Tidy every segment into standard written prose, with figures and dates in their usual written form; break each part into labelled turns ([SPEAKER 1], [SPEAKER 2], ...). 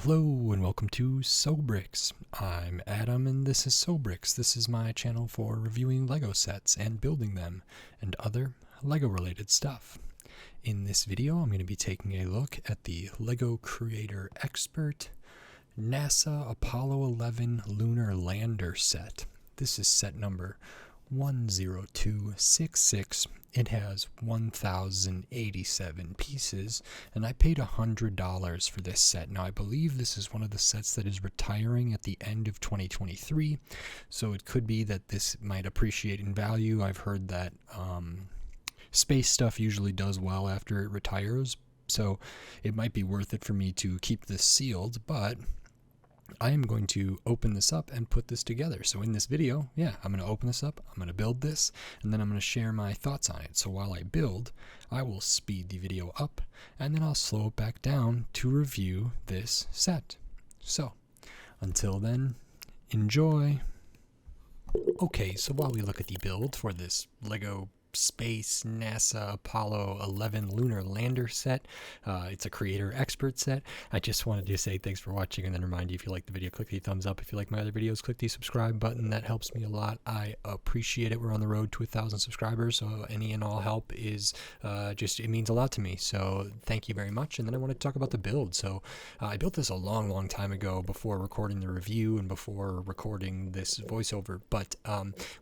[SPEAKER 1] Hello and welcome to Sobrix. I'm Adam and this is Sobrix. This is my channel for reviewing Lego sets and building them and other Lego related stuff. In this video I'm going to be taking a look at the Lego Creator Expert NASA Apollo 11 Lunar Lander set. This is set number 10266. It has 1,087 pieces, and I paid $100 for this set. Now, I believe this is one of the sets that is retiring at the end of 2023, so it could be that this might appreciate in value. I've heard that space stuff usually does well after it retires, so it might be worth it for me to keep this sealed, but I am going to open this up and put this together. So in this video, I'm going to open this up, I'm going to build this, and then I'm going to share my thoughts on it. So while I build, I will speed the video up, and then I'll slow it back down to review this set. So until then, enjoy. Okay, so while we look at the build for this Lego Space NASA Apollo 11 Lunar Lander set. It's a creator expert set. I just wanted to say thanks for watching and then remind you, if you like the video, click the thumbs up. If you like my other videos, click the subscribe button. That helps me a lot. I appreciate it. We're on the road to 1,000 subscribers, so any and all help is it means a lot to me. So thank you very much. And then I want to talk about the build. So I built this a long time ago before recording the review and before recording this voiceover. But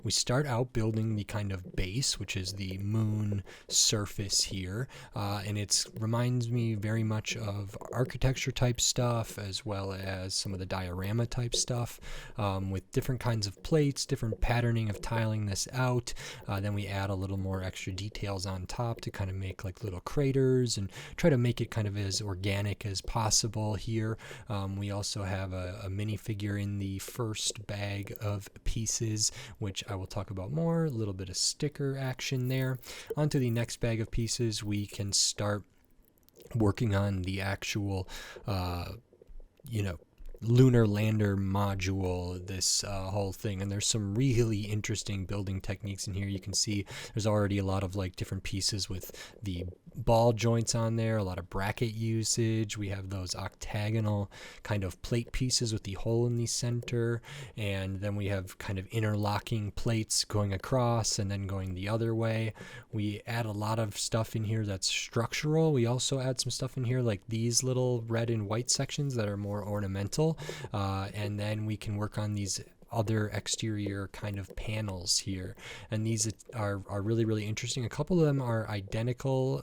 [SPEAKER 1] we start out building the kind of base, which is the moon surface here, and it reminds me very much of architecture type stuff as well as some of the diorama type stuff, with different kinds of plates, different patterning of tiling this out. Then we add a little more extra details on top to kind of make like little craters and try to make it kind of as organic as possible here. We also have a minifigure in the first bag of pieces, which I will talk about more. A little bit of sticker action there. Onto the next bag of pieces, we can start working on the actual Lunar Lander module, this whole thing. And there's some really interesting building techniques in here. You can see there's already a lot of like different pieces with the ball joints on there, a lot of bracket usage. We have those octagonal kind of plate pieces with the hole in the center, and then we have kind of interlocking plates going across and then going the other way. We add a lot of stuff in here that's structural. We also add some stuff in here like these little red and white sections that are more ornamental, and then we can work on these other exterior kind of panels here, and these are really interesting. A couple of them are identical,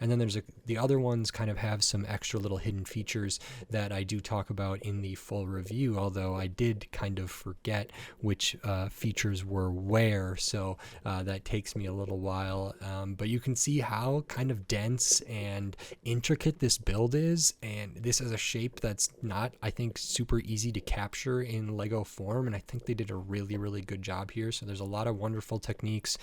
[SPEAKER 1] and then there's the other ones kind of have some extra little hidden features that I do talk about in the full review, although I did kind of forget which features were where, so that takes me a little while, but you can see how kind of dense and intricate this build is, and this is a shape that's not, I think, super easy to capture in Lego form, and I think they did a really good job here. So there's a lot of wonderful techniques,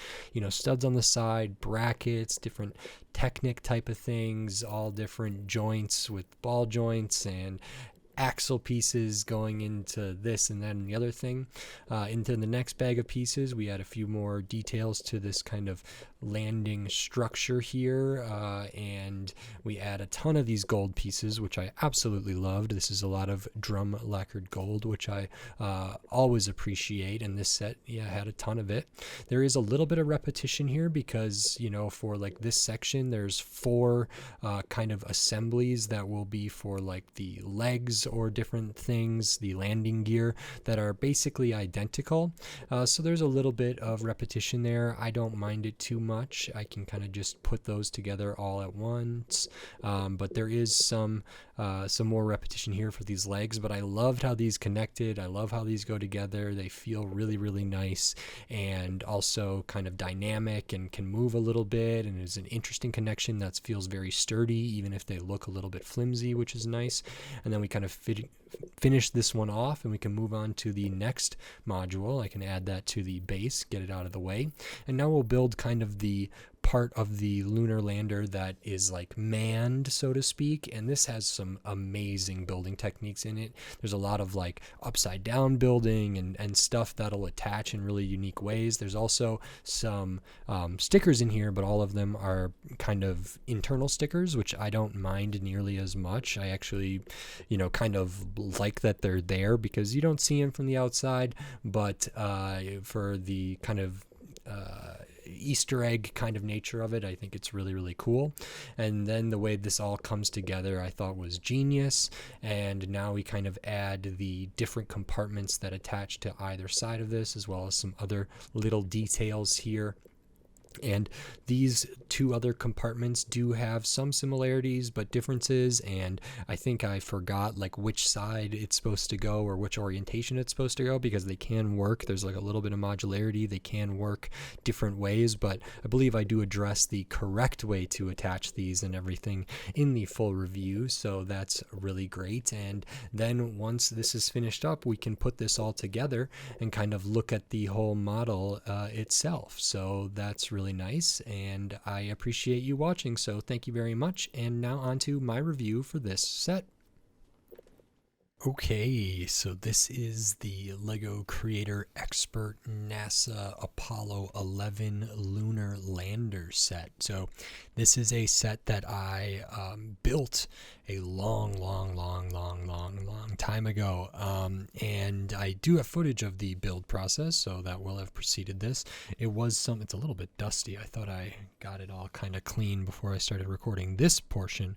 [SPEAKER 1] studs on the side, brackets, different Technic type of things, all different joints with ball joints and axle pieces going into this and then the other thing. Into the next bag of pieces, we add a few more details to this kind of landing structure here, and we add a ton of these gold pieces, which I absolutely loved. This is a lot of drum lacquered gold, which I always appreciate, and this set had a ton of it. There is a little bit of repetition here because for like this section there's 4 kind of assemblies that will be for like the legs or different things, the landing gear, that are basically identical. So there's a little bit of repetition there. I don't mind it too much. I can kind of just put those together all at once, but there is some more repetition here for these legs, but I loved how these connected. I love how these go together. They feel really nice and also kind of dynamic and can move a little bit, and is an interesting connection that feels very sturdy even if they look a little bit flimsy, which is nice. And then we kind of finish this one off and we can move on to the next module. I can add that to the base, get it out of the way, and now we'll build kind of the part of the lunar lander that is like manned, so to speak, and this has some amazing building techniques in it. There's a lot of like upside down building and stuff that'll attach in really unique ways. There's also some stickers in here, but all of them are kind of internal stickers, which I don't mind nearly as much. I actually, kind of like that they're there because you don't see them from the outside, but for the kind of Easter egg kind of nature of it, I think it's really, really cool. And then the way this all comes together I thought was genius, and now we kind of add the different compartments that attach to either side of this, as well as some other little details here. And these two other compartments do have some similarities but differences, and I think I forgot like which side it's supposed to go or which orientation it's supposed to go, because they can work. There's like a little bit of modularity. They can work different ways, but I believe I do address the correct way to attach these and everything in the full review, so that's really great. And then once this is finished up, we can put this all together and kind of look at the whole model itself. So that's really nice, and I appreciate you watching, so thank you very much. And now on to my review for this set. Okay, so this is the LEGO Creator Expert NASA Apollo 11 Lunar Lander set. So this is a set that I built a long time ago, and I do have footage of the build process, so that will have preceded this. It's a little bit dusty. I thought I got it all kind of clean before I started recording this portion.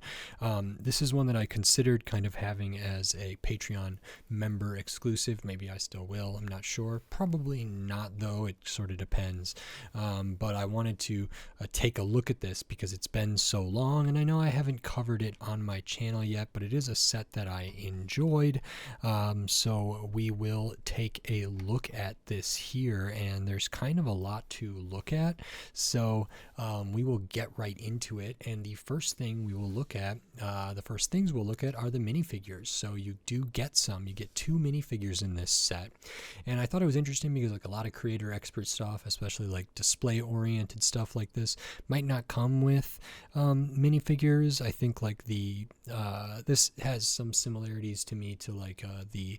[SPEAKER 1] This is one that I considered kind of having as a Patreon member exclusive. Maybe I still will, I'm not sure. Probably not though, it sort of depends. But I wanted to take a look at this because it's been so long, and I know I haven't covered it on my channel yet, but it is a set that I enjoyed. So we will take a look at this here, and there's kind of a lot to look at. So we will get right into it, and the first thing we will look at, the first things we'll look at are the minifigures. So you do get you get 2 minifigures in this set, and I thought it was interesting because like a lot of creator expert stuff, especially like display oriented stuff like this, might not come with minifigures. I think like this has some similarities to me to like the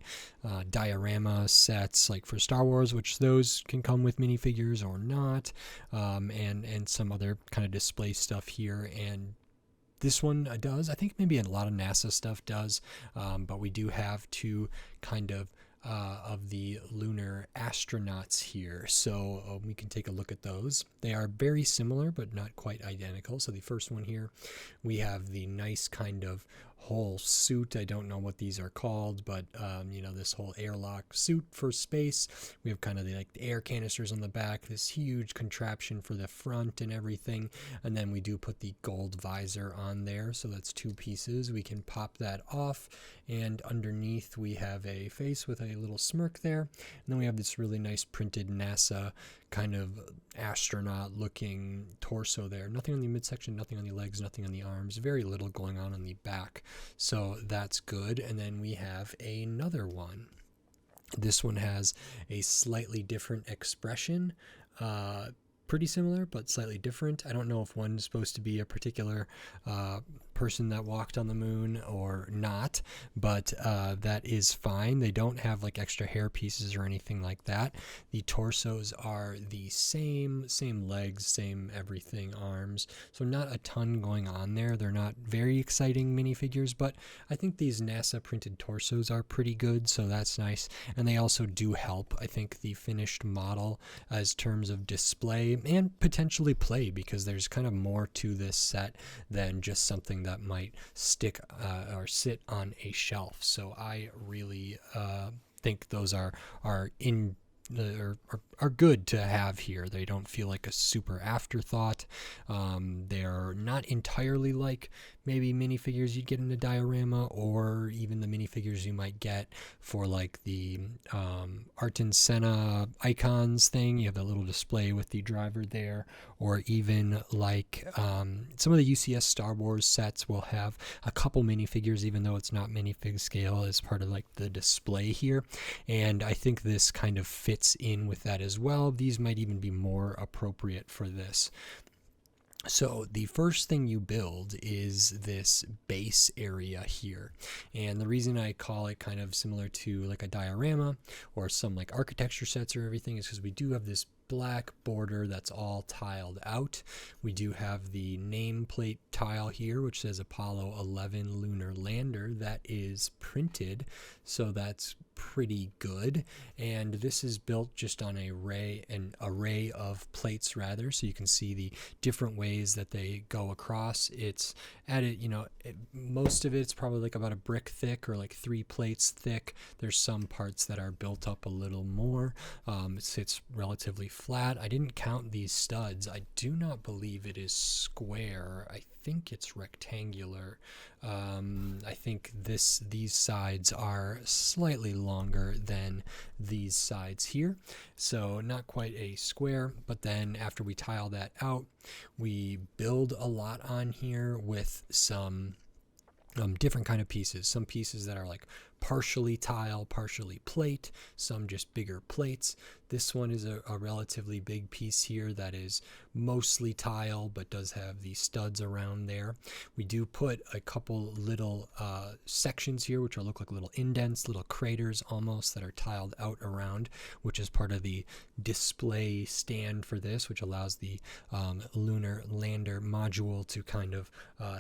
[SPEAKER 1] diorama sets like for Star Wars, which those can come with minifigures or not, and some other kind of display stuff here. And this one does. I think maybe a lot of NASA stuff does, but we do have 2 kind of the lunar astronauts here, so we can take a look at those. They are very similar but not quite identical. So the first one here, we have the nice kind of whole suit. I don't know what these are called, but this whole airlock suit for space. We have kind of the air canisters on the back, this huge contraption for the front and everything, and then we do put the gold visor on there. So that's 2 pieces. We can pop that off, and underneath we have a face with a little smirk there, and then we have this really nice printed NASA kind of astronaut looking torso there. Nothing on the midsection, nothing on the legs, nothing on the arms, very little going on the back, so that's good. And then we have another one. This one has a slightly different expression, pretty similar but slightly different. I don't know if one's supposed to be a particular person that walked on the moon or not, but that is fine. They don't have like extra hair pieces or anything like that. The torsos are the same legs, same everything, arms, so not a ton going on there. They're not very exciting minifigures, but I think these NASA printed torsos are pretty good, so that's nice. And they also do help, I think, the finished model as terms of display and potentially play, because there's kind of more to this set than just something that might stick or sit on a shelf. So I really think those are good to have here. They don't feel like a super afterthought. They're not entirely like maybe minifigures you'd get in a diorama, or even the minifigures you might get for like the Ayrton Senna icons thing. You have that little display with the driver there, or even like some of the UCS Star Wars sets will have a couple minifigures, even though it's not minifig scale, as part of like the display here. And I think this kind of fits in with that as well. These might even be more appropriate for this. So the first thing you build is this base area here. And the reason I call it kind of similar to like a diorama or some like architecture sets or everything is because we do have this black border that's all tiled out. We do have the nameplate tile here which says Apollo 11 Lunar Lander that is printed, so that's pretty good. And this is built just on an array of plates rather, so you can see the different ways that they go across. It's added, most of it's probably like about a brick thick or like 3 plates thick. There's some parts that are built up a little more. It sits relatively flat. I didn't count these studs. I do not believe it is square. I think it's rectangular. I think these sides are slightly longer than these sides here, so not quite a square. But then after we tile that out, we build a lot on here with some different kind of pieces. Some pieces that are like partially tile, partially plate, some just bigger plates. This one is a relatively big piece here that is mostly tile but does have the studs around there. We do put a couple little sections here which look like little indents, little craters almost, that are tiled out around, which is part of the display stand for this, which allows the Lunar Lander module to kind of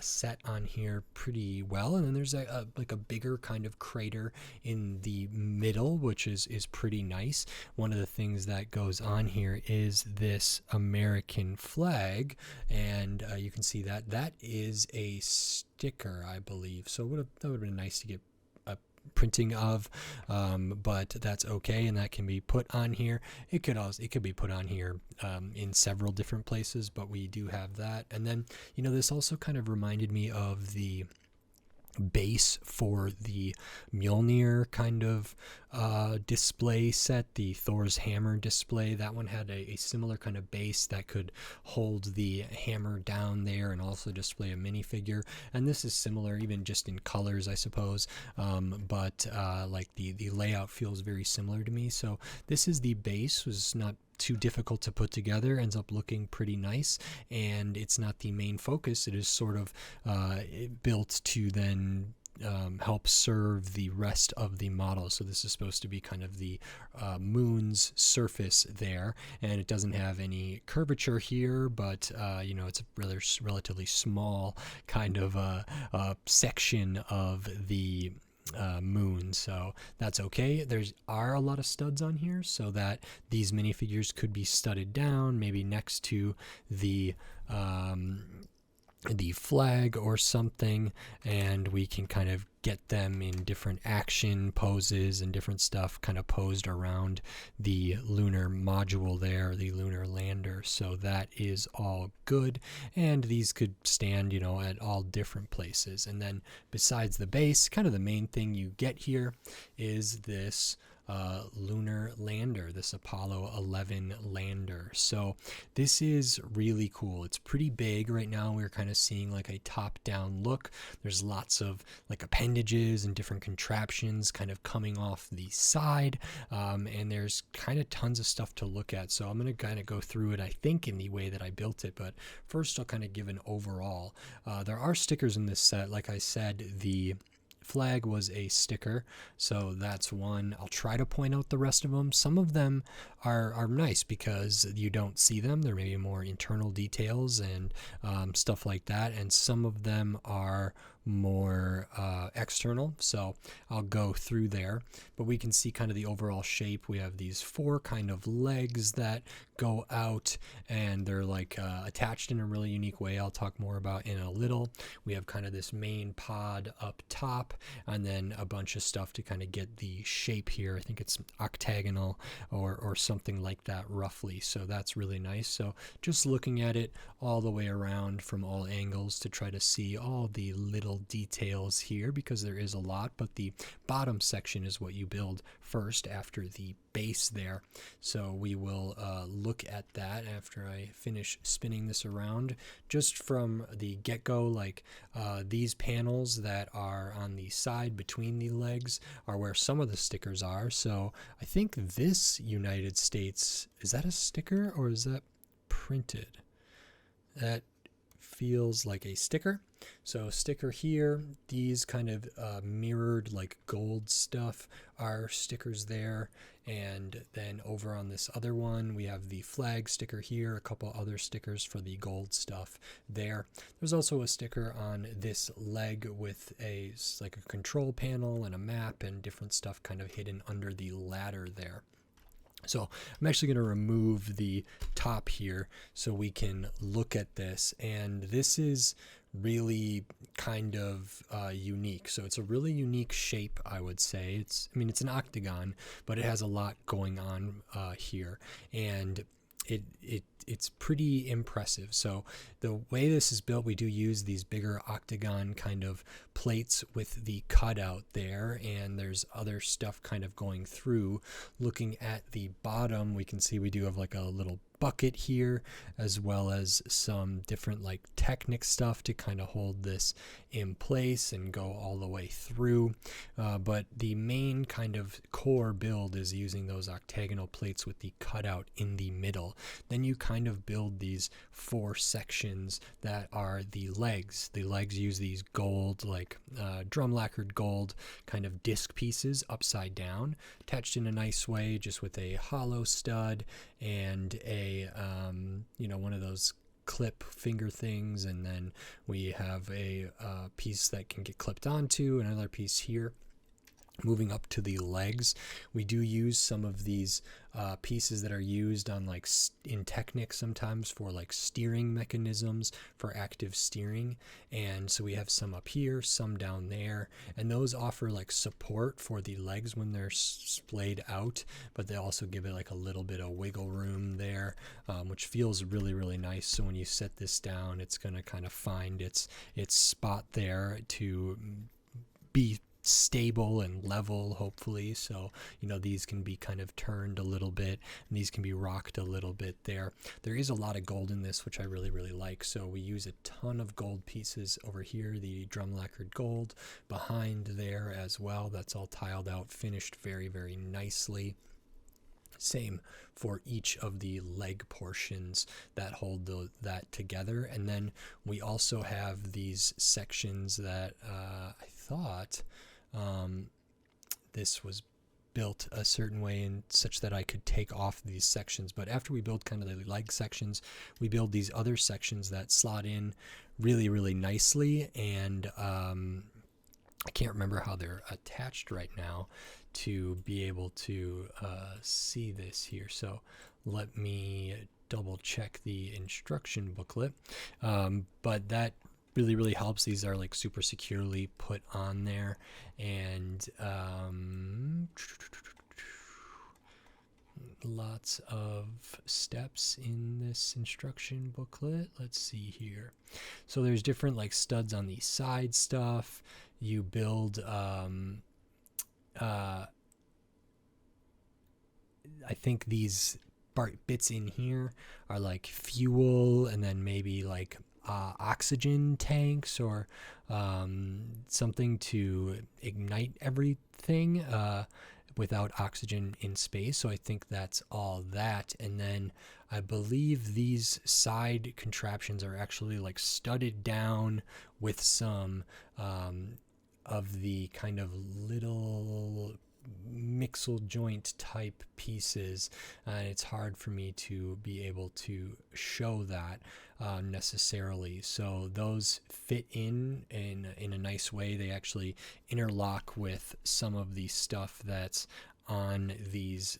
[SPEAKER 1] set on here pretty well. And then there's like a bigger kind of crater in the middle, which is pretty nice. One of the things that goes on here is this American flag, and you can see that is a sticker, I believe. So that would have been nice to get a printing of, but that's okay, and that can be put on here. It could be put on here in several different places, but we do have that. And then this also kind of reminded me of the base for the Mjolnir kind of display set, the Thor's hammer display. That one had a similar kind of base that could hold the hammer down there and also display a minifigure. And this is similar, even just in colors, I suppose, but like the layout feels very similar to me. So this is the base. Was not too difficult to put together, ends up looking pretty nice, and it's not the main focus. It is sort of built to then help serve the rest of the model. So this is supposed to be kind of the moon's surface there, and it doesn't have any curvature here, but it's a relatively small kind of section of the moon, so that's okay. There's a lot of studs on here, so that these minifigures could be studded down, maybe next to the flag or something, and we can kind of get them in different action poses and different stuff kind of posed around the lunar module there, the Lunar Lander. So that is all good, and these could stand at all different places. And then besides the base, kind of the main thing you get here is this Lunar Lander, this Apollo 11 lander. So this is really cool. It's pretty big. Right now we're kind of seeing like a top-down look. There's lots of like appendages and different contraptions kind of coming off the side, and there's kind of tons of stuff to look at. So I'm going to kind of go through it, I think, in the way that I built it, but first I'll kind of give an overall. There are stickers in this set. Like I said, the flag was a sticker, so that's one. I'll try to point out the rest of them. Some of them are nice because you don't see them. There may be more internal details and stuff like that, and some of them are more external, so I'll go through there. But we can see kind of the overall shape. We have these 4 kind of legs that go out, and they're like attached in a really unique way I'll talk more about in a little. We have kind of this main pod up top, and then a bunch of stuff to kind of get the shape here. I think it's octagonal or something like that roughly, so that's really nice. So just looking at it all the way around from all angles to try to see all the little details here, because there is a lot, but the bottom section is what you build first after the base there. So we will look at that after I finish spinning this around. Just from the get-go, like these panels that are on the side between the legs are where some of the stickers are. So I think this United States, is that a sticker or is that printed? That feels like a sticker. So sticker here, these kind of mirrored like gold stuff are stickers there. And then over on this other one, we have the flag sticker here, a couple other stickers for the gold stuff there. There's also a sticker on this leg with like a control panel and a map and different stuff kind of hidden under the ladder there. So I'm actually going to remove the top here so we can look at this, and this is really kind of unique. So it's a really unique shape, I would say. It's an octagon, but it has a lot going on here, and it's pretty impressive. So the way this is built, we do use these bigger octagon kind of plates with the cutout there, and there's other stuff kind of going through. Looking at the bottom, we can see we do have like a little bucket here, as well as some different like Technic stuff to kind of hold this in place and go all the way through. But the main kind of core build is using those octagonal plates with the cutout in the middle. Then you kind of build these 4 sections that are the legs. The legs use these gold, like drum lacquered gold kind of disc pieces upside down, attached in a nice way, just with a hollow stud and a one of those clip finger things, and then we have a piece that can get clipped onto another piece here. Moving up to the legs, we do use some of these pieces that are used on like in Technic sometimes for like steering mechanisms for active steering, and so we have some up here, some down there, and those offer like support for the legs when they're splayed out, but they also give it like a little bit of wiggle room there, which feels really, really nice. So when you set this down, it's going to kind of find its spot there to be stable and level, hopefully. So these can be kind of turned a little bit, and these can be rocked a little bit there. There is a lot of gold in this, which I really, really like. So we use a ton of gold pieces over here, the drum lacquered gold behind there as well. That's all tiled out, finished very, very nicely. Same for each of the leg portions that hold that together. And then we also have these sections that I thought this was built a certain way and such that I could take off these sections. But after we build kind of the leg sections, we build these other sections that slot in really, really nicely. And I can't remember how they're attached right now to be able to see this here. So let me double check the instruction booklet. But that really, really helps. These are like super securely put on there, and lots of steps in this instruction booklet. Let's see here. So there's different like studs on the side stuff. You build I think these bits in here are like fuel, and then maybe like oxygen tanks or something to ignite everything without oxygen in space. So I think that's all that. And then I believe these side contraptions are actually like studded down with some of the kind of little mixel joint type pieces, and it's hard for me to be able to show that necessarily. So those fit in a nice way. They actually interlock with some of the stuff that's on these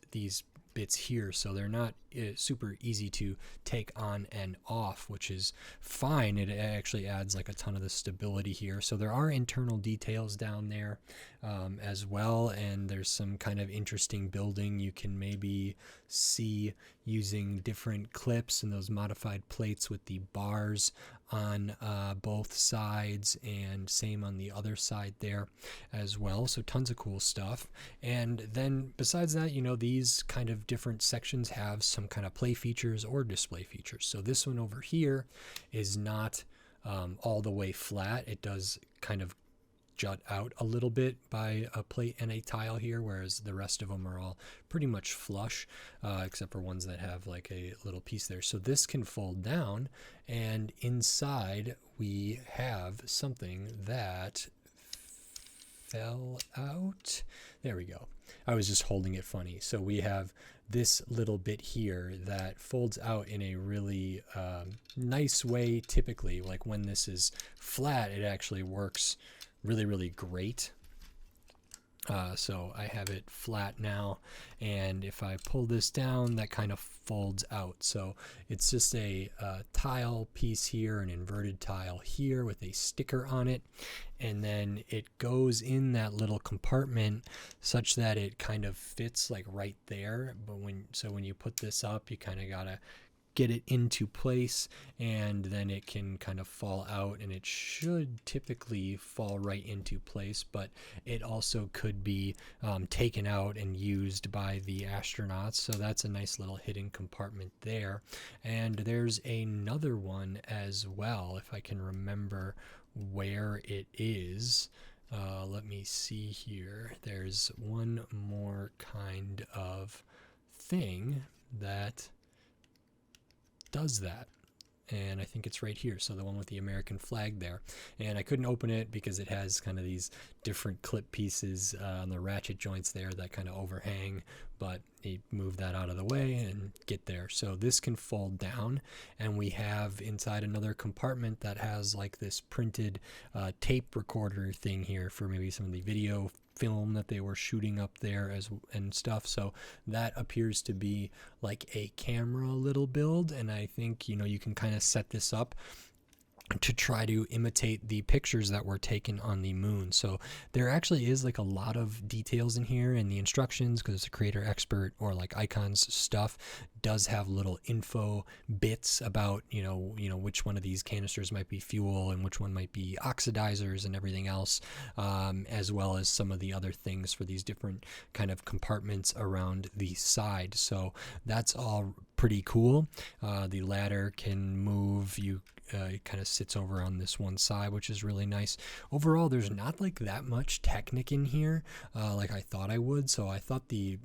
[SPEAKER 1] bits here, so they're not super easy to take on and off, which is fine. It actually adds like a ton of the stability here. So there are internal details down there as well, and there's some kind of interesting building you can maybe see using different clips and those modified plates with the bars on both sides, and same on the other side there as well. So tons of cool stuff. And then besides that, these kind of different sections have some kind of play features or display features. So this one over here is not all the way flat. It does kind of jut out a little bit by a plate and a tile here, whereas the rest of them are all pretty much flush, except for ones that have like a little piece there. So this can fold down, and inside we have something that fell out. There we go. I was just holding it funny. So we have this little bit here that folds out in a really nice way. Typically, like when this is flat, it actually works really, really great. So I have it flat now, and if I pull this down, that kind of folds out. So it's just a tile piece here, an inverted tile here with a sticker on it, and then it goes in that little compartment such that it kind of fits like right there. But when you put this up, you kind of gotta get it into place, and then it can kind of fall out, and it should typically fall right into place, but it also could be taken out and used by the astronauts. So that's a nice little hidden compartment there. And there's another one as well, if I can remember where it is. Let me see here. There's one more kind of thing that does that, and I think it's right here. So the one with the American flag there, and I couldn't open it because it has kind of these different clip pieces on the ratchet joints there that kind of overhang, but you move that out of the way and get there. So this can fold down, and we have inside another compartment that has like this printed tape recorder thing here for maybe some of the video film that they were shooting up there and stuff. So that appears to be like a camera little build, and I think, you know, you can kind of set this up to try to imitate the pictures that were taken on the moon. So there actually is like a lot of details in here, and the instructions, because it's a creator expert or like icons stuff, does have little info bits about you know which one of these canisters might be fuel and which one might be oxidizers and everything else, as well as some of the other things for these different kind of compartments around the side. So that's all pretty cool. The ladder can move. It kind of sits over on this one side, which is really nice. Overall, there's not like that much Technic in here like I thought I would. So I thought the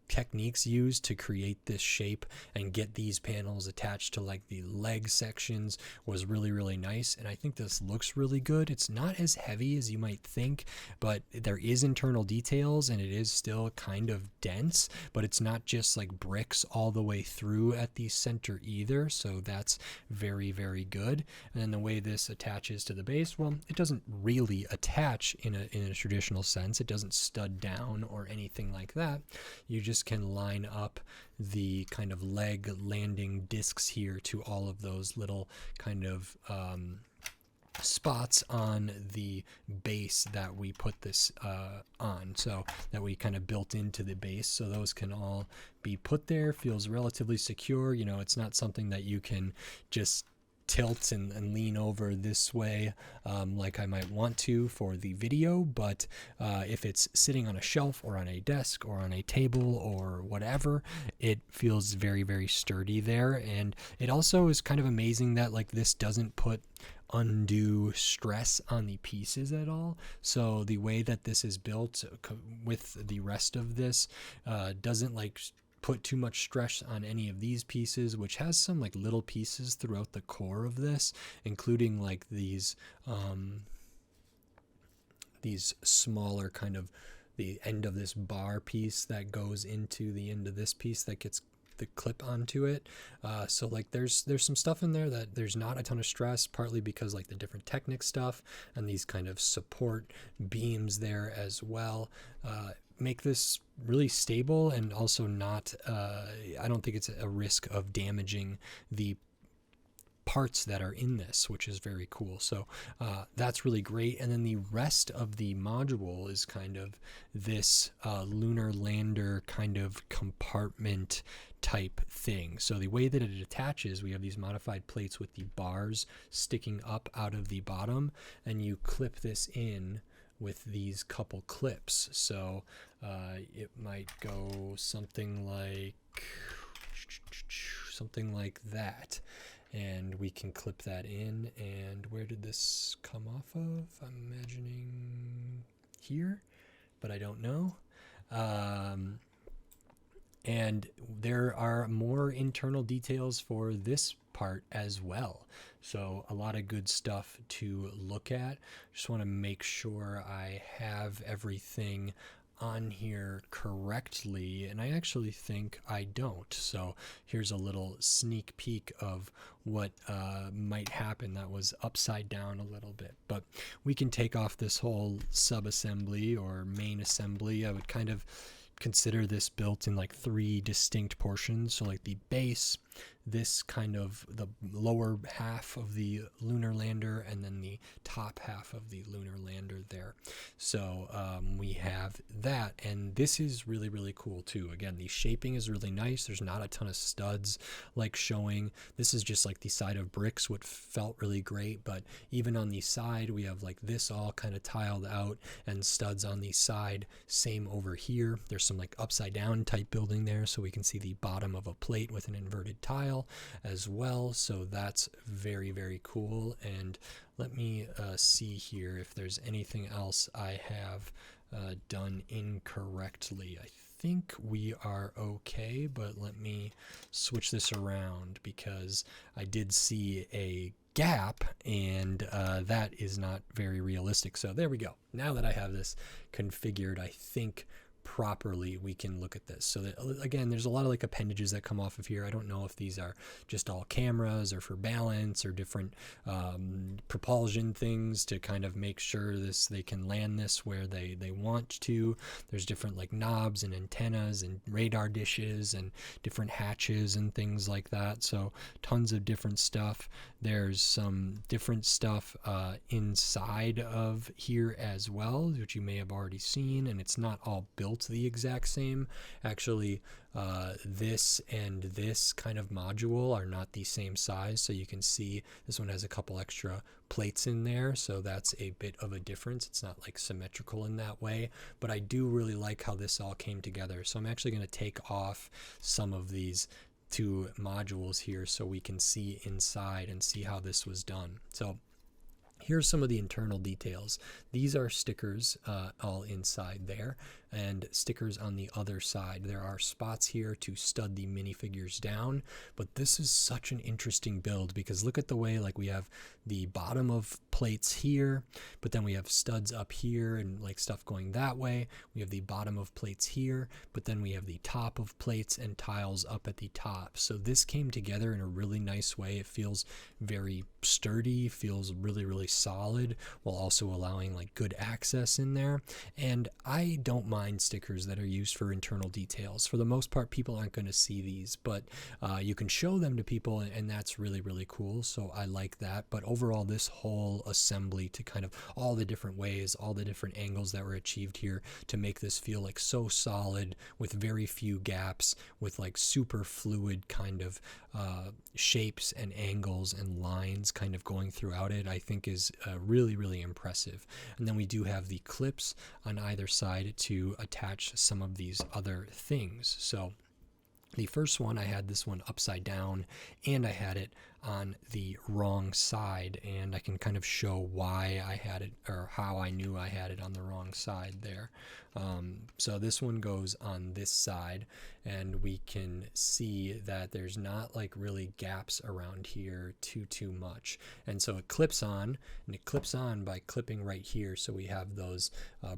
[SPEAKER 1] techniques used to create this shape and get these panels attached to like the leg sections was really, really nice, and I think this looks really good. It's not as heavy as you might think, but there is internal details, and it is still kind of dense, but it's not just like bricks all the way through at the center either, so that's very, very good. And then the way this attaches to the base, well, it doesn't really attach in a traditional sense. It doesn't stud down or anything like that. You just can line up the kind of leg landing discs here to all of those little kind of spots on the base that we put this on, so that we kind of built into the base. So those can all be put there. Feels relatively secure. You know, it's not something that you can just tilt and lean over this way like I might want to for the video, but if it's sitting on a shelf or on a desk or on a table or whatever, it feels very, very sturdy there. And it also is kind of amazing that like this doesn't put undue stress on the pieces at all. So the way that this is built with the rest of this doesn't like put too much stress on any of these pieces, which has some like little pieces throughout the core of this, including like these smaller kind of the end of this bar piece that goes into the end of this piece that gets the clip onto it. So like there's some stuff in there that there's not a ton of stress, partly because like the different Technic stuff and these kind of support beams there as well make this really stable, and also not I don't think it's a risk of damaging the parts that are in this, which is very cool. So that's really great. And then the rest of the module is kind of this Lunar Lander kind of compartment type thing. So the way that it attaches, we have these modified plates with the bars sticking up out of the bottom, and you clip this in with these couple clips. So it might go something like that, and we can clip that in. And where did this come off of? I'm imagining here, but I don't know. And there are more internal details for this part as well. So a lot of good stuff to look at. Just want to make sure I have everything on here correctly, and I actually think I don't. So here's a little sneak peek of what might happen. That was upside down a little bit, but we can take off this whole sub-assembly or main assembly. I would kind of consider this built in like 3 distinct portions. So like the base, this kind of the lower half of the Lunar Lander, and then the top half of the Lunar Lander there. So we have that, and this is really, really cool too. Again, the shaping is really nice. There's not a ton of studs like showing. This is just like the side of bricks, what felt really great, but even on the side, we have like this all kind of tiled out and studs on the side. Same over here. There's some like upside down type building there, so we can see the bottom of a plate with an inverted tile as well. So that's very, very cool. And let me see here if there's anything else I have done incorrectly. I think we are okay, but let me switch this around because I did see a gap, and that is not very realistic. So there we go. Now that I have this configured, I think properly we can look at this. So that, again, there's a lot of like appendages that come off of here. I don't know if these are just all cameras or for balance or different propulsion things to kind of make sure they can land this where they want to. There's different like knobs and antennas and radar dishes and different hatches and things like that. So tons of different stuff. There's some different stuff inside of here as well, which you may have already seen, and it's not all built the exact same. Actually, this and this kind of module are not the same size, so you can see this one has a couple extra plates in there, so that's a bit of a difference. It's not like symmetrical in that way, but I do really like how this all came together. So I'm actually going to take off some of these 2 modules here so we can see inside and see how this was done. So here's some of the internal details. These are stickers all inside there, and stickers on the other side. There are spots here to stud the minifigures down, but this is such an interesting build because look at the way like we have the bottom of plates here, but then we have studs up here and like stuff going that way. We have the bottom of plates here, but then we have the top of plates and tiles up at the top. So this came together in a really nice way. It feels very sturdy, feels really, really solid, while also allowing like good access in there. And I don't mind stickers that are used for internal details. For the most part, people aren't going to see these, but you can show them to people, and that's really, really cool. So I like that. But overall, this whole assembly to kind of all the different ways, all the different angles that were achieved here to make this feel like so solid with very few gaps, with like super fluid kind of shapes and angles and lines kind of going throughout it, I think is really, really impressive. And then we do have the clips on either side to attach some of these other things. So the first one, I had this one upside down, and I had it on the wrong side, and I can kind of show why I had it, or how I knew I had it on the wrong side there. So this one goes on this side, and we can see that there's not like really gaps around here too much, and so it clips on, and it clips on by clipping right here. So we have those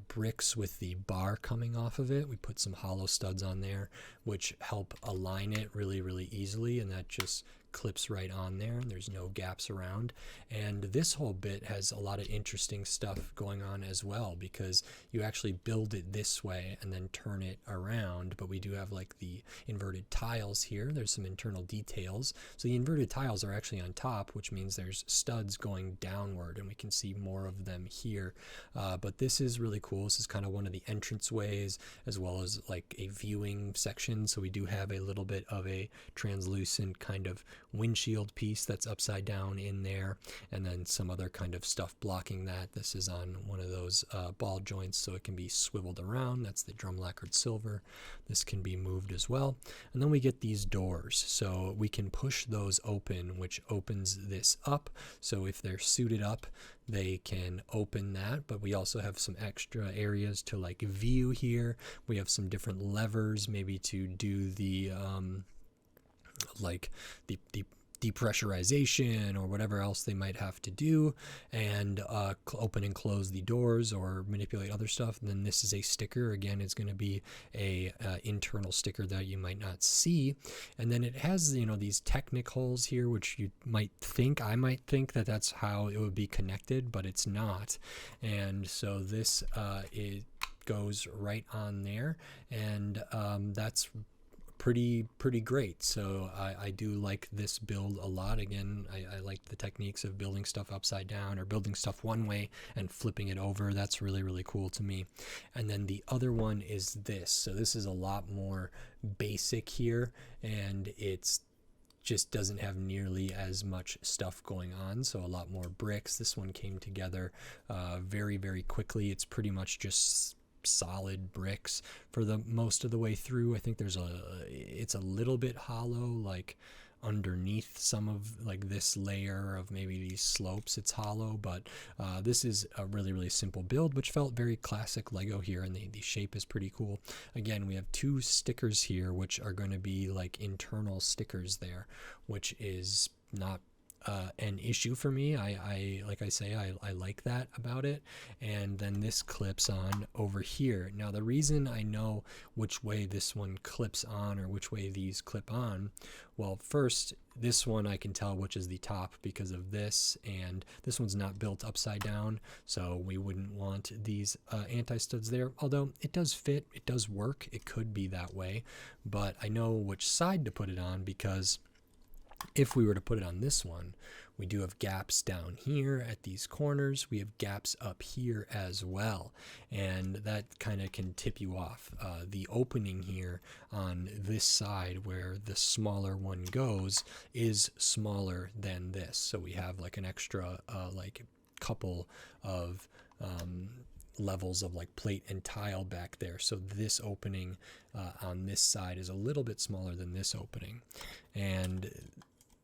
[SPEAKER 1] bricks with the bar coming off of it. We put some hollow studs on there which help align it really, really easily, and that just clips right on there, and there's no gaps around. And this whole bit has a lot of interesting stuff going on as well, because you actually build it this way and then turn it around. But we do have like the inverted tiles here. There's some internal details. So the inverted tiles are actually on top, which means there's studs going downward, and we can see more of them here. But this is really cool. This is kind of one of the entrance ways, as well as like a viewing section. So we do have a little bit of a translucent kind of windshield piece that's upside down in there, and then some other kind of stuff blocking that. This is on one of those ball joints, so it can be swiveled around. That's the drum lacquered silver. This can be moved as well. And then we get these doors, so we can push those open, which opens this up. So if they're suited up, they can open that, but we also have some extra areas to like view here. We have some different levers, maybe to do the like the depressurization or whatever else they might have to do, and open and close the doors or manipulate other stuff. And then this is a sticker. Again, it's going to be a internal sticker that you might not see. And then it has, you know, these Technic holes here, which you might think, I might think that that's how it would be connected, but it's not. And so this it goes right on there, and that's pretty great. So I do like this build a lot. Again, I like the techniques of building stuff upside down or building stuff one way and flipping it over. That's really cool to me. And then the other one is this. So this is a lot more basic here, and it's just doesn't have nearly as much stuff going on, so a lot more bricks. This one came together very quickly. It's pretty much just solid bricks for the most of the way through. I think it's a little bit hollow, like underneath some of like this layer of maybe these slopes, it's hollow, but this is a really simple build, which felt very classic Lego here, and the shape is pretty cool. Again, we have two stickers here, which are going to be like internal stickers there, which is not an issue for me. I like I say, I like that about it. And then this clips on over here. Now the reason I know which way this one clips on or which way these clip on, well, first, this one I can tell which is the top because of this, and this one's not built upside down, so we wouldn't want these anti-studs there. Although it does fit, it does work, it could be that way, but I know which side to put it on, because if we were to put it on this one, we do have gaps down here at these corners. We have gaps up here as well, and that kind of can tip you off. The opening here on this side where the smaller one goes is smaller than this, so we have like an extra like couple of levels of like plate and tile back there. So this opening on this side is a little bit smaller than this opening, and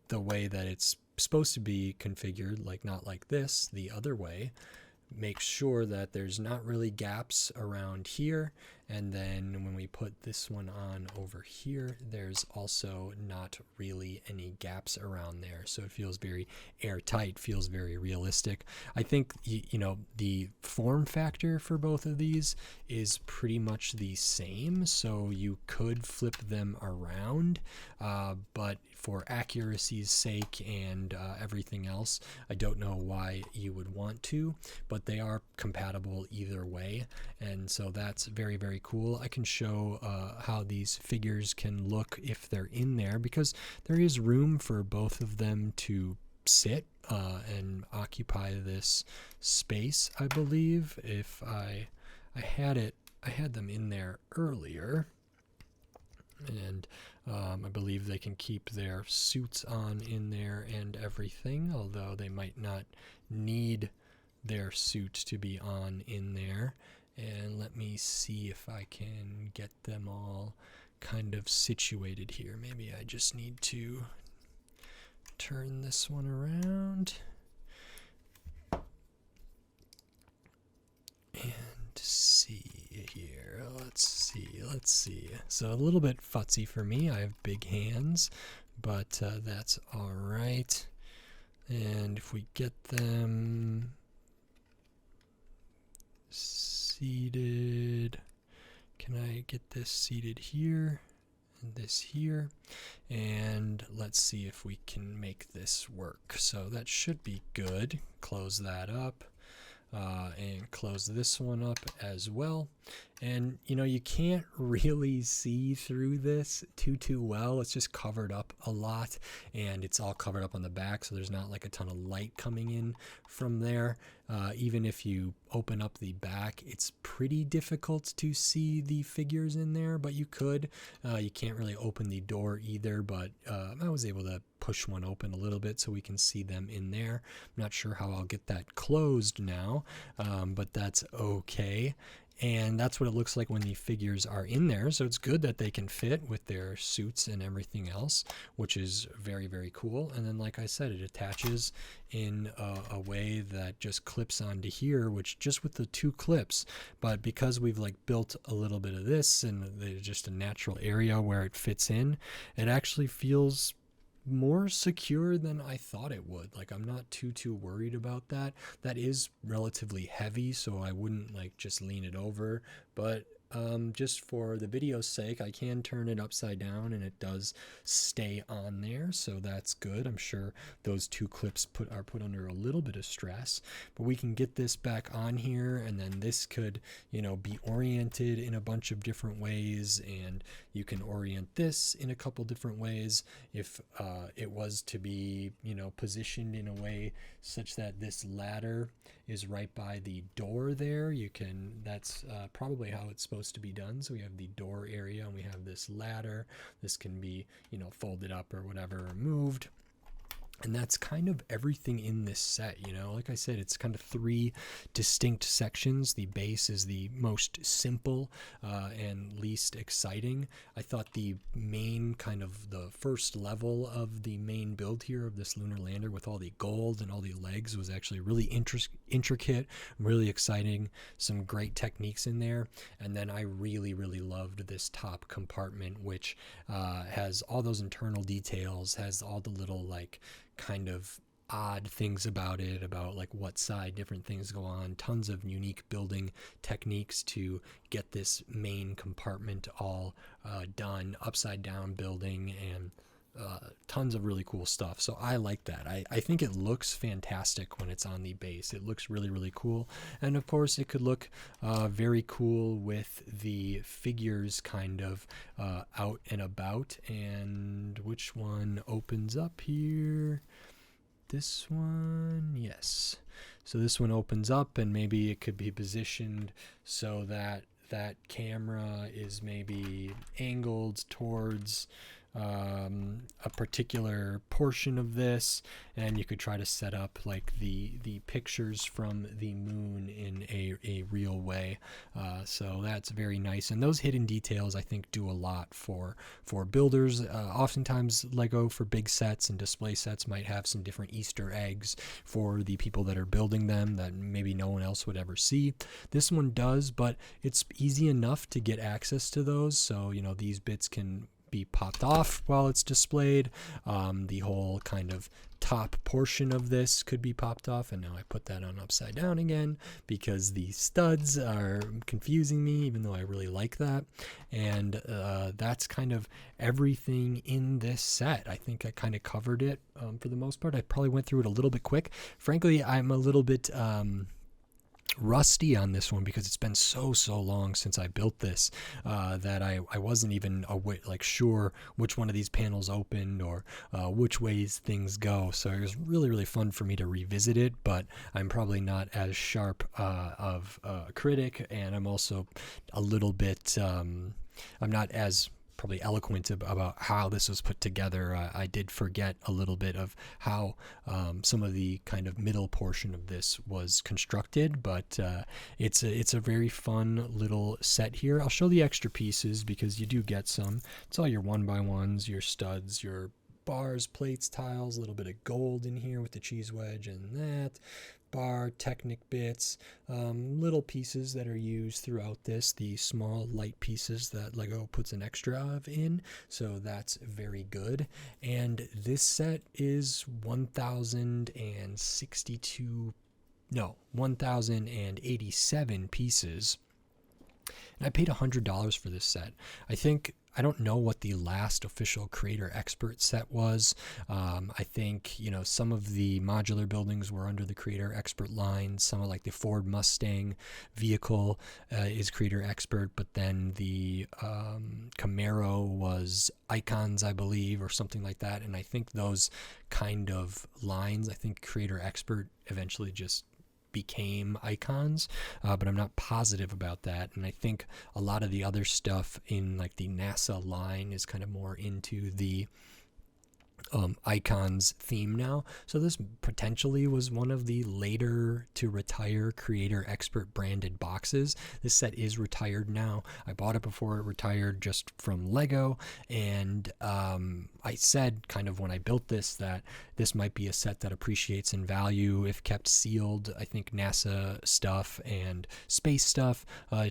[SPEAKER 1] the way that it's supposed to be configured, like not like this, the other way, makes sure that there's not really gaps around here. And then when we put this one on over here, there's also not really any gaps around there. So it feels very airtight, feels very realistic. I think, you know, the form factor for both of these is pretty much the same. So you could flip them around, but for accuracy's sake and everything else, I don't know why you would want to, but they are compatible either way. And so that's very cool. I can show how these figures can look if they're in there, because there is room for both of them to sit and occupy this space. I believe if I had them in there earlier, and I believe they can keep their suits on in there and everything, although they might not need their suit to be on in there. And let me see if I can get them all kind of situated here. Maybe I just need to turn this one around and see here. Let's see. So a little bit futzy for me. I have big hands, but that's all right. And if we get them seated, can I get this seated here and this here? And let's see if we can make this work. So that should be good. Close that up. And close this one up as well. And you know, you can't really see through this too well. It's just covered up a lot, and it's all covered up on the back, so there's not like a ton of light coming in from there. Even if you open up the back, it's pretty difficult to see the figures in there, but you could. You can't really open the door either, but I was able to push one open a little bit so we can see them in there. I'm not sure how I'll get that closed now, but that's okay. And that's what it looks like when the figures are in there. So it's good that they can fit with their suits and everything else, which is very, very cool. And then, like I said, it attaches in a way that just clips onto here, which just with the 2 clips, but because we've like built a little bit of this and there's just a natural area where it fits in, it actually feels more secure than I thought it would. Like, I'm not too worried about that. That is relatively heavy, so I wouldn't like just lean it over, but just for the video's sake, I can turn it upside down and it does stay on there, so that's good. I'm sure those 2 clips are put under a little bit of stress, but we can get this back on here, and then this could, you know, be oriented in a bunch of different ways, and you can orient this in a couple different ways if it was to be, you know, positioned in a way such that this ladder is right by the door there. You can, that's probably how it's supposed to be done. So we have the door area and we have this ladder. This can be, you know, folded up or whatever, or moved. And that's kind of everything in this set, you know. Like I said, it's kind of 3 distinct sections. The base is the most simple and least exciting. I thought the main kind of the first level of the main build here of this Lunar Lander with all the gold and all the legs was actually really intricate, really exciting, some great techniques in there. And then I really loved this top compartment, which has all those internal details, has all the little like kind of odd things about it, about like what side different things go on, tons of unique building techniques to get this main compartment all done, upside down building, and tons of really cool stuff. So I like that. I think it looks fantastic when it's on the base. It looks really cool, and of course it could look very cool with the figures kind of out and about. And which one opens up here? This one, yes. So this one opens up, and maybe it could be positioned so that that camera is maybe angled towards a particular portion of this, and you could try to set up like the pictures from the moon in a real way. So that's very nice, and those hidden details I think do a lot for builders. Oftentimes Lego for big sets and display sets might have some different Easter eggs for the people that are building them that maybe no one else would ever see. This one does, but it's easy enough to get access to those, so you know these bits can be popped off while it's displayed. The whole kind of top portion of this could be popped off, and now I put that on upside down again because the studs are confusing me, even though I really like that. And that's kind of everything in this set. I think I kind of covered it for the most part. I probably went through it a little bit quick. Frankly, I'm a little bit rusty on this one because it's been so long since I built this that I wasn't even like sure which one of these panels opened or which ways things go. So it was really fun for me to revisit it, but I'm probably not as sharp of a critic, and I'm also a little bit I'm not as probably eloquent about how this was put together. I did forget a little bit of how some of the kind of middle portion of this was constructed, but it's a very fun little set here. I'll show the extra pieces because you do get some. It's all your 1x1s, your studs, your bars, plates, tiles, a little bit of gold in here with the cheese wedge and that. Bar, Technic bits, little pieces that are used throughout this, the small light pieces that Lego puts an extra of in, so that's very good. And this set is 1,087 pieces, and I paid $100 for this set. I don't know what the last official Creator Expert set was. I think, you know, some of the modular buildings were under the Creator Expert line. Some of like the Ford Mustang vehicle is Creator Expert, but then the Camaro was Icons, I believe, or something like that. And I think those kind of lines, I think Creator Expert eventually just became icons, but I'm not positive about that. And I think a lot of the other stuff in like the NASA line is kind of more into the icons theme now. So this potentially was one of the later to retire creator expert branded boxes. This set is retired now. I bought it before it retired just from Lego, and I said kind of when I built this that this might be a set that appreciates in value if kept sealed. I think NASA stuff and space stuff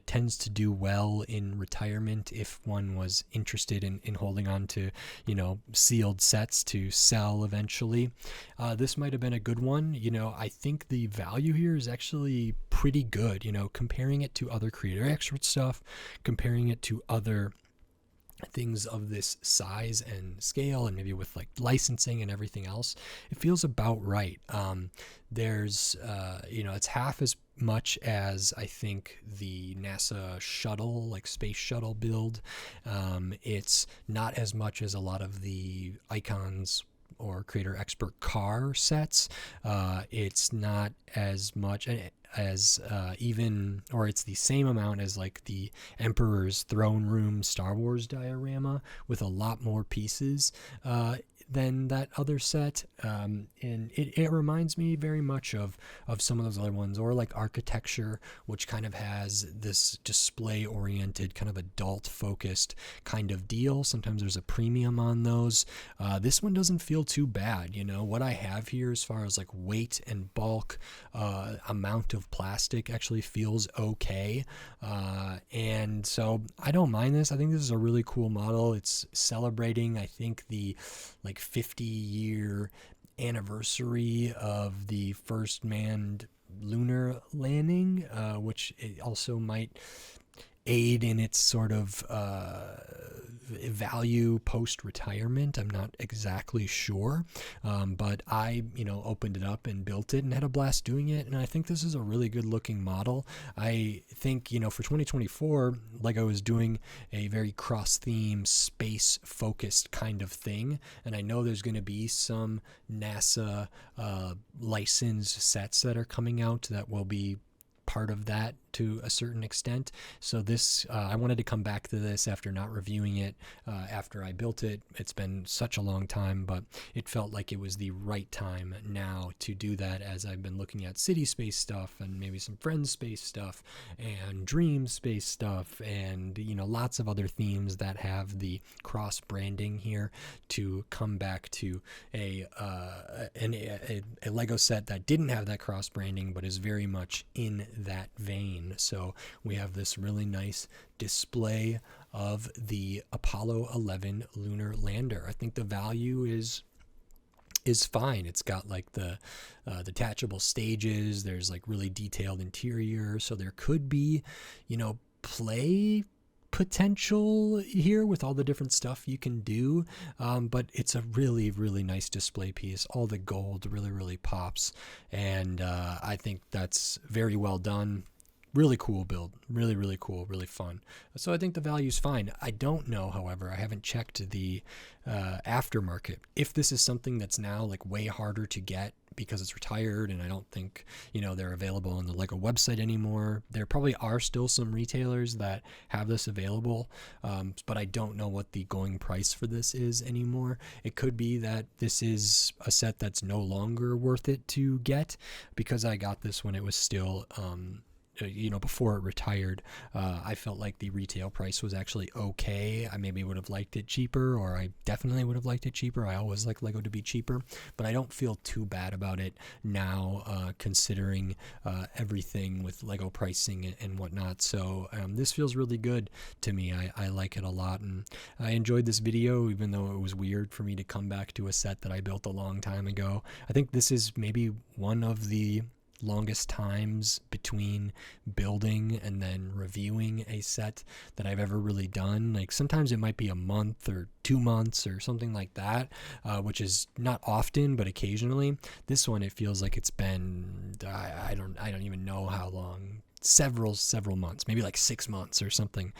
[SPEAKER 1] tends to do well in retirement if one was interested in holding on to, you know, sealed sets to sell eventually. This might have been a good one. You know, I think the value here is actually pretty good, you know, comparing it to other creator expert stuff, comparing it to other things of this size and scale, and maybe with like licensing and everything else, it feels about right. There's you know, it's half as much as I think the NASA shuttle, like space shuttle build. It's not as much as a lot of the icons or creator expert car sets. It's not as much as even, or it's the same amount as like the Emperor's Throne Room Star Wars diorama, with a lot more pieces than that other set. And it reminds me very much of some of those other ones, or like architecture, which kind of has this display oriented, kind of adult focused kind of deal. Sometimes there's a premium on those. This one doesn't feel too bad. You know, what I have here as far as like weight and bulk, amount of plastic actually feels okay. And so I don't mind this. I think this is a really cool model. It's celebrating, I think, the like 50-year anniversary of the first manned lunar landing, which it also might aid in its sort of value post-retirement. I'm not exactly sure, but I, you know, opened it up and built it and had a blast doing it, and I think this is a really good looking model. I think, you know, for 2024, Lego is doing a very cross-theme, space-focused kind of thing, and I know there's going to be some NASA licensed sets that are coming out that will be part of that to a certain extent. So this, I wanted to come back to this after not reviewing it after I built it. It's been such a long time, but it felt like it was the right time now to do that, as I've been looking at city space stuff and maybe some friends space stuff and dream space stuff, and, you know, lots of other themes that have the cross branding here, to come back to a Lego set that didn't have that cross branding but is very much in that vein. So we have this really nice display of the Apollo 11 Lunar Lander. I think the value is fine. It's got like the detachable stages. There's like really detailed interior, so there could be, you know, play potential here with all the different stuff you can do, but it's a really, really nice display piece. All the gold really pops, and I think that's very well done. Really cool build, really cool, really fun. So I think the value's fine. I don't know, however, I haven't checked the aftermarket, if this is something that's now like way harder to get because it's retired, and I don't think, you know, they're available on the Lego website anymore. There probably are still some retailers that have this available, but I don't know what the going price for this is anymore. It could be that this is a set that's no longer worth it to get, because I got this when it was still you know, before it retired. I felt like the retail price was actually okay. I maybe would have liked it cheaper, or I definitely would have liked it cheaper. I always like Lego to be cheaper, but I don't feel too bad about it now, considering everything with Lego pricing and whatnot. So this feels really good to me. I like it a lot, and I enjoyed this video, even though it was weird for me to come back to a set that I built a long time ago. I think this is maybe one of the longest times between building and then reviewing a set that I've ever really done. Like sometimes it might be a month or 2 months or something like that, which is not often, but occasionally. This one, it feels like it's been I don't even know how long several months, maybe like 6 months or something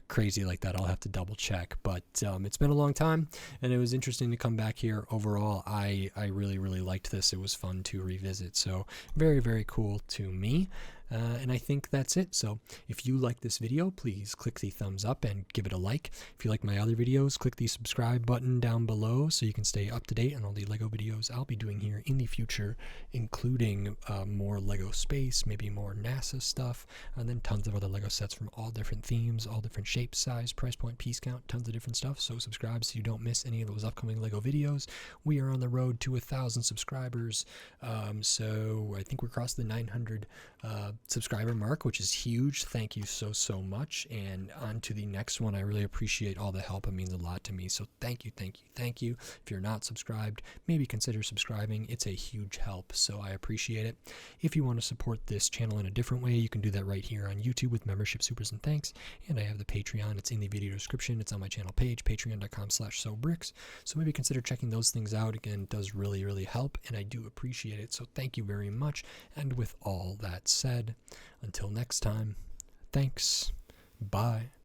[SPEAKER 1] crazy like that. I'll have to double check, but it's been a long time, and it was interesting to come back here. Overall, I really liked this. It was fun to revisit, so very cool to me. And I think that's it. So if you like this video, please click the thumbs up and give it a like. If you like my other videos, click the subscribe button down below so you can stay up to date on all the Lego videos I'll be doing here in the future, including more Lego space, maybe more NASA stuff, and then tons of other Lego sets from all different themes, all different shapes, size, price point, piece count, tons of different stuff. So subscribe so you don't miss any of those upcoming Lego videos. We are on the road to 1,000 subscribers. So I think we're across the 900 subscriber mark, which is huge. Thank you so much, and on to the next one. I really appreciate all the help. It means a lot to me, so thank you. If you're not subscribed, maybe consider subscribing. It's a huge help, so I appreciate it. If you want to support this channel in a different way, you can do that right here on YouTube with membership supers and thanks, and I have the Patreon. It's in the video description. It's on my channel page, patreon.com/sobricks, so maybe consider checking those things out. Again, it does really help, and I do appreciate it, so thank you very much. And with all that said, until next time, thanks. Bye.